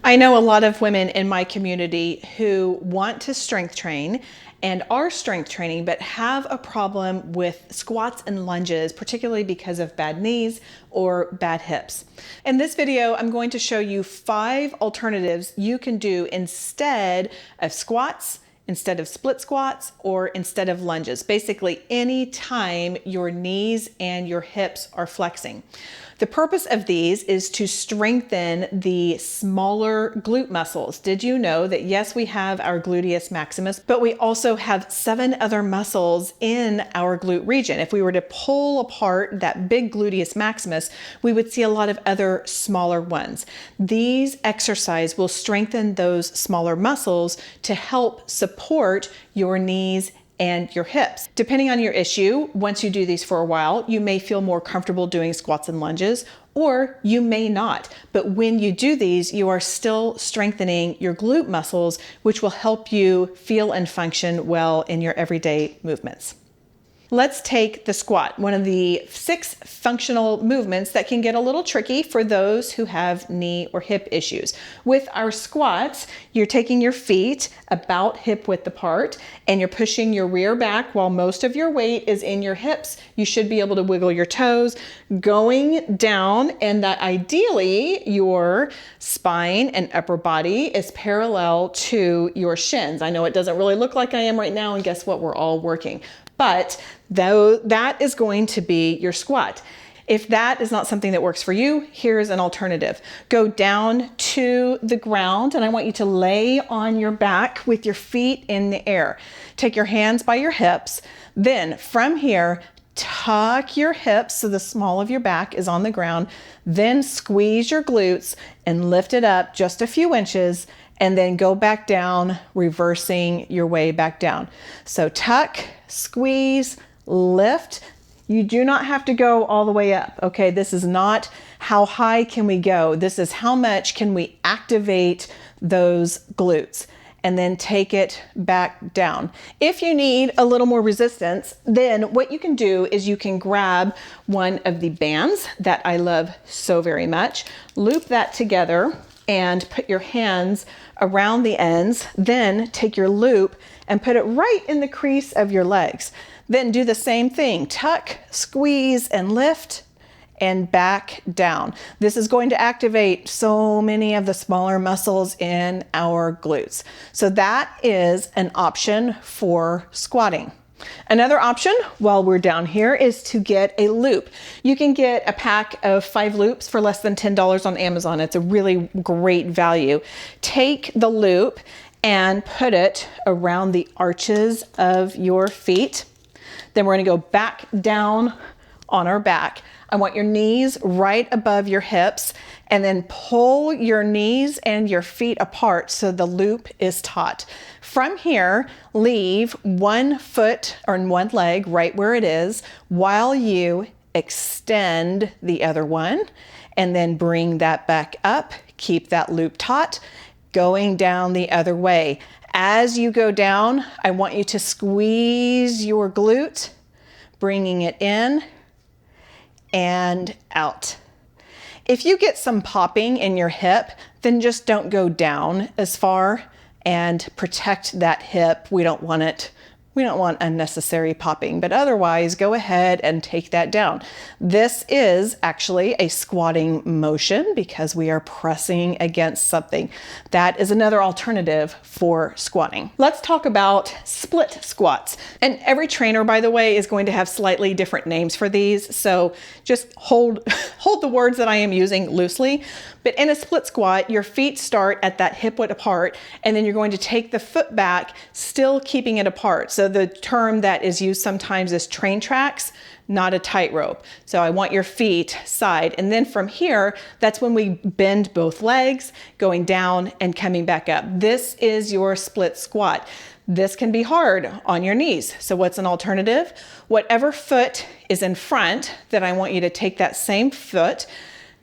I know a lot of women in my community who want to strength train and are strength training, but have a problem with squats and lunges, particularly because of bad knees or bad hips. In this video, I'm going to show you 5 alternatives you can do instead of squats, instead of split squats, or instead of lunges. Basically, any time your knees and your hips are flexing. The purpose of these is to strengthen the smaller glute muscles. Did you know that yes, we have our gluteus maximus, but we also have 7 other muscles in our glute region. If we were to pull apart that big gluteus maximus, we would see a lot of other smaller ones. These exercises will strengthen those smaller muscles to help support your knees and your hips. Depending on your issue, once you do these for a while, you may feel more comfortable doing squats and lunges, or you may not. But when you do these, you are still strengthening your glute muscles, which will help you feel and function well in your everyday movements. Let's take the squat, one of the 6 functional movements that can get a little tricky for those who have knee or hip issues. With our squats, you're taking your feet about hip width apart and you're pushing your rear back while most of your weight is in your hips. You should be able to wiggle your toes going down, and that ideally your spine and upper body is parallel to your shins. I know it doesn't really look like I am right now, and guess what? We're all working. But though that is going to be your squat. If that is not something that works for you, here's an alternative. Go down to the ground, and I want you to lay on your back with your feet in the air. Take your hands by your hips. Then from here, tuck your hips so the small of your back is on the ground. Then squeeze your glutes and lift it up just a few inches, and then go back down, reversing your way back down. So tuck, squeeze, lift. You do not have to go all the way up, okay? This is not how high can we go. This is how much can we activate those glutes, and then take it back down. If you need a little more resistance, then what you can do is you can grab one of the bands that I love so very much, loop that together, and put your hands around the ends. Then take your loop and put it right in the crease of your legs. Then do the same thing, tuck, squeeze, and lift, and back down. This is going to activate so many of the smaller muscles in our glutes. So that is an option for squatting. Another option while we're down here is to get a loop. You can get a pack of 5 loops for less than $10 on Amazon. It's a really great value. Take the loop and put it around the arches of your feet. Then we're going to go back down on our back. I want your knees right above your hips, and then pull your knees and your feet apart so the loop is taut. From here, leave one foot or one leg right where it is while you extend the other one, and then bring that back up. Keep that loop taut, going down the other way. As you go down, I want you to squeeze your glute, bringing it in and out. If you get some popping in your hip, then just don't go down as far and protect that hip. We don't want it. We don't want unnecessary popping, but otherwise go ahead and take that down. This is actually a squatting motion because we are pressing against something. That is another alternative for squatting. Let's talk about split squats. And every trainer, by the way, is going to have slightly different names for these. So just hold the words that I am using loosely. But in a split squat, your feet start at that hip width apart, and then you're going to take the foot back, still keeping it apart. So the term that is used sometimes is train tracks, not a tightrope. So I want your feet side. And then from here, that's when we bend both legs, going down and coming back up. This is your split squat. This can be hard on your knees. So what's an alternative? Whatever foot is in front, then I want you to take that same foot,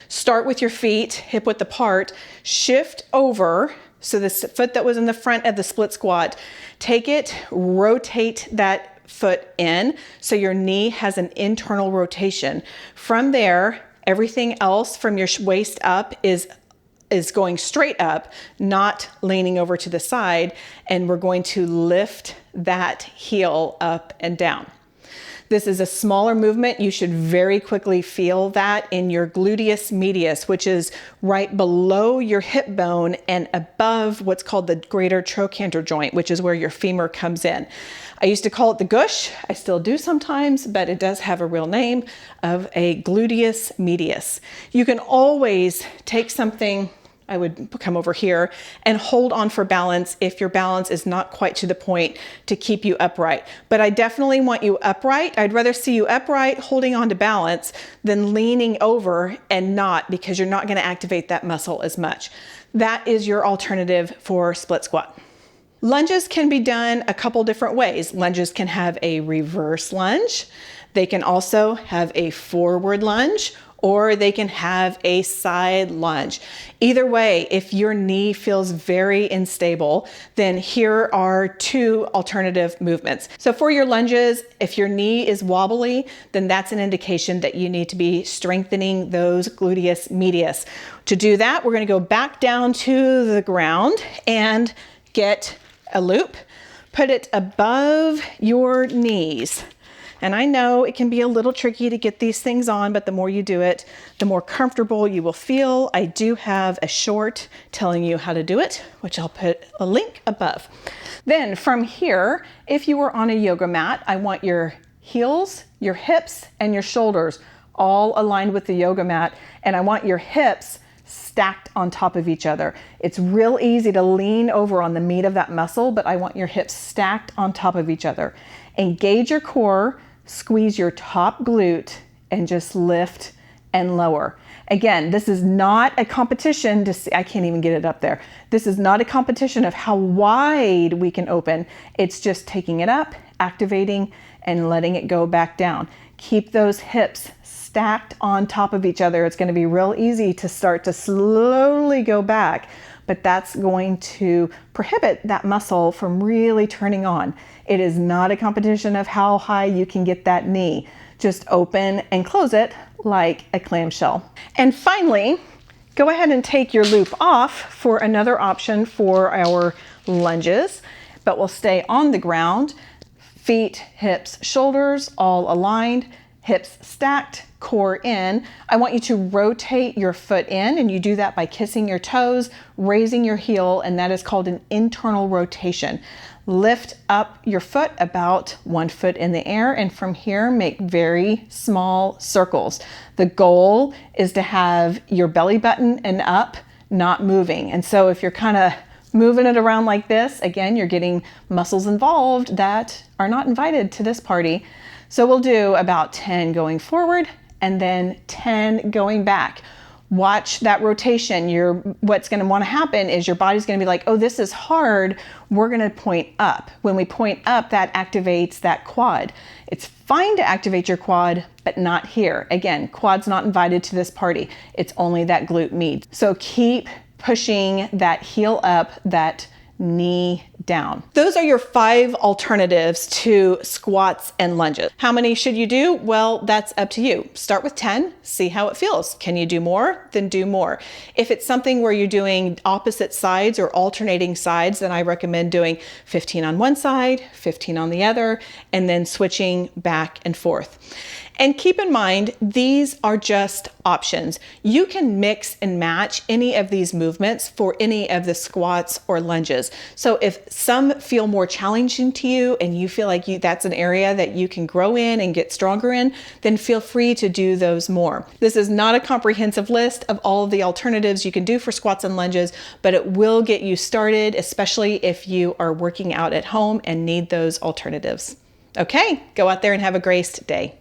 start with your feet hip width apart, shift over. So the foot that was in the front of the split squat, take it, rotate that foot in so your knee has an internal rotation. From there, everything else from your waist up is is going straight up, not leaning over to the side, and we're going to lift that heel up and down. This is a smaller movement. You should very quickly feel that in your gluteus medius, which is right below your hip bone and above what's called the greater trochanter joint, which is where your femur comes in. I used to call it the gush. I still do sometimes, but it does have a real name of a gluteus medius. You can always take something, I would come over here and hold on for balance if your balance is not quite to the point to keep you upright. But I definitely want you upright. I'd rather see you upright holding on to balance than leaning over and not, because you're not going to activate that muscle as much. That is your alternative for split squat. Lunges can be done a couple different ways. Lunges can have a reverse lunge. They can also have a forward lunge, or they can have a side lunge. Either way, if your knee feels very unstable, then here are two alternative movements. So for your lunges, if your knee is wobbly, then that's an indication that you need to be strengthening those gluteus medius. To do that, we're gonna go back down to the ground and get a loop, put it above your knees. And I know it can be a little tricky to get these things on, but the more you do it, the more comfortable you will feel. I do have a short telling you how to do it, which I'll put a link above. Then from here, if you were on a yoga mat, I want your heels, your hips, and your shoulders all aligned with the yoga mat. And I want your hips stacked on top of each other. It's real easy to lean over on the meat of that muscle, but I want your hips stacked on top of each other. Engage your core, squeeze your top glute, and just lift and lower. Again, this is not a competition to see, I can't even get it up there. This is not a competition of how wide we can open. It's just taking it up, activating, and letting it go back down. Keep those hips stacked on top of each other. It's going to be real easy to start to slowly go back, but that's going to prohibit that muscle from really turning on. It is not a competition of how high you can get that knee. Just open and close it like a clamshell. And finally, go ahead and take your loop off for another option for our lunges, but we'll stay on the ground. Feet, hips, shoulders, all aligned, hips stacked, core in. I want you to rotate your foot in, and you do that by kissing your toes, raising your heel, and that is called an internal rotation. Lift up your foot about 1 foot in the air, and from here make very small circles. The goal is to have your belly button and up, not moving. And so if you're kind of moving it around like this, again, you're getting muscles involved that are not invited to this party. So we'll do about 10 going forward and then 10 going back. Watch that rotation. What's going to want to happen is your body's going to be like, oh, this is hard. We're going to point up. When we point up, that activates that quad. It's fine to activate your quad, but not here. Again, quad's not invited to this party. It's only that glute med. So keep pushing that heel up, that knee down. Those are your 5 alternatives to squats and lunges. How many should you do? Well, that's up to you. Start with 10, see how it feels. Can you do more? Then do more. If it's something where you're doing opposite sides or alternating sides, then I recommend doing 15 on one side, 15 on the other, and then switching back and forth. And keep in mind, these are just options. You can mix and match any of these movements for any of the squats or lunges. So if some feel more challenging to you and you feel like that's an area that you can grow in and get stronger in, then feel free to do those more. This is not a comprehensive list of all of the alternatives you can do for squats and lunges, but it will get you started, especially if you are working out at home and need those alternatives. Okay, go out there and have a great day.